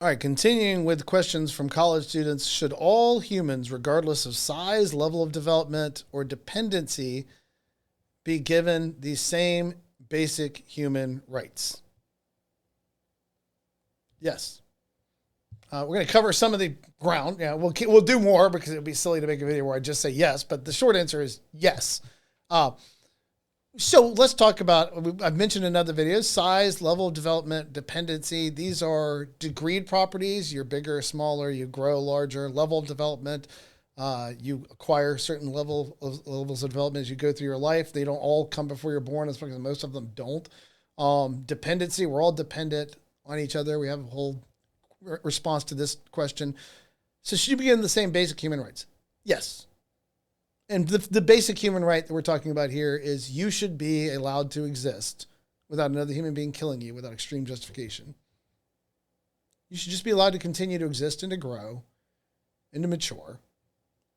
All right, continuing with questions from college students. Should all humans, regardless of size, level of development, or dependency, be given the same basic human rights? Yes. We're going to cover some of the ground. Yeah, we'll do more because it would be silly to make a video where I just say yes, but the short answer is yes. So let's talk about, I've mentioned in other videos, size, level of development, dependency. These are degreed properties. You're bigger or smaller, you grow larger. Level of development, you acquire certain levels of development as you go through your life. They don't all come before you're born, because most of them don't. Dependency, we're all dependent on each other. We have a whole response to this question. So should you be given the same basic human rights? Yes. And the basic human right that we're talking about here is you should be allowed to exist without another human being killing you without extreme justification. You should just be allowed to continue to exist and to grow and to mature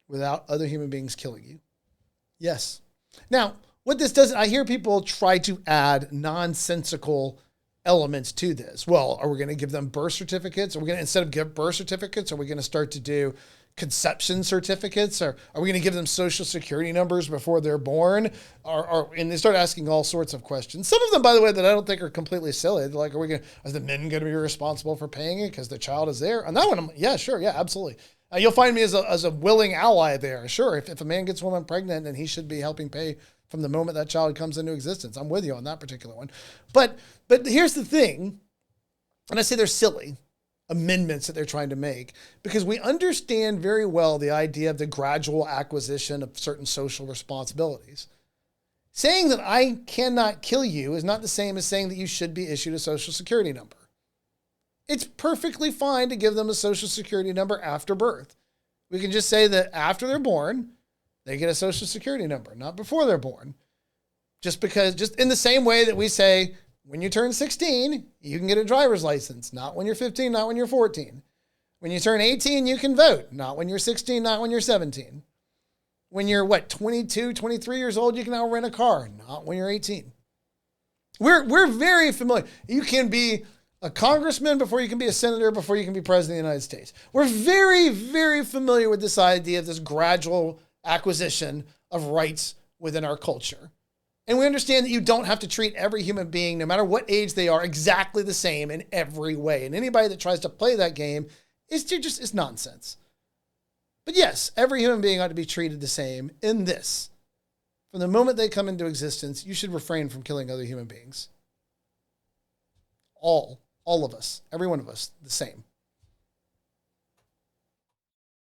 without other human beings killing you. Yes. Now, what this does, I hear people try to add nonsensical elements to this. Well, are we going to give them birth certificates? Are we going to, instead of give birth certificates, are we going to start to do conception certificates? Or are we going to give them social security numbers before they're born? And they start asking all sorts of questions. Some of them, by the way, that I don't think are completely silly. They're like, are the men going to be responsible for paying it because the child is there? On that one, yeah, sure. Yeah, absolutely. You'll find me as a willing ally there. Sure. If a man gets a woman pregnant, then he should be helping pay from the moment that child comes into existence. I'm with you on that particular one. But here's the thing. And I say they're silly amendments that they're trying to make, because we understand very well the idea of the gradual acquisition of certain social responsibilities. Saying that I cannot kill you is not the same as saying that you should be issued a social security number. It's perfectly fine to give them a social security number after birth. We can just say that after they're born, they get a social security number, not before they're born. Just in the same way that we say, when you turn 16, you can get a driver's license, not when you're 15, not when you're 14. When you turn 18, you can vote, not when you're 16, not when you're 17. When you're 22, 23 years old, you can now rent a car, not when you're 18. We're very familiar. You can be a congressman before you can be a senator, before you can be president of the United States. We're very, very familiar with this idea of this gradual acquisition of rights within our culture. And we understand that you don't have to treat every human being, no matter what age they are, exactly the same in every way. And anybody that tries to play that game is nonsense. But yes, every human being ought to be treated the same in this. From the moment they come into existence, you should refrain from killing other human beings. All of us, every one of us, the same.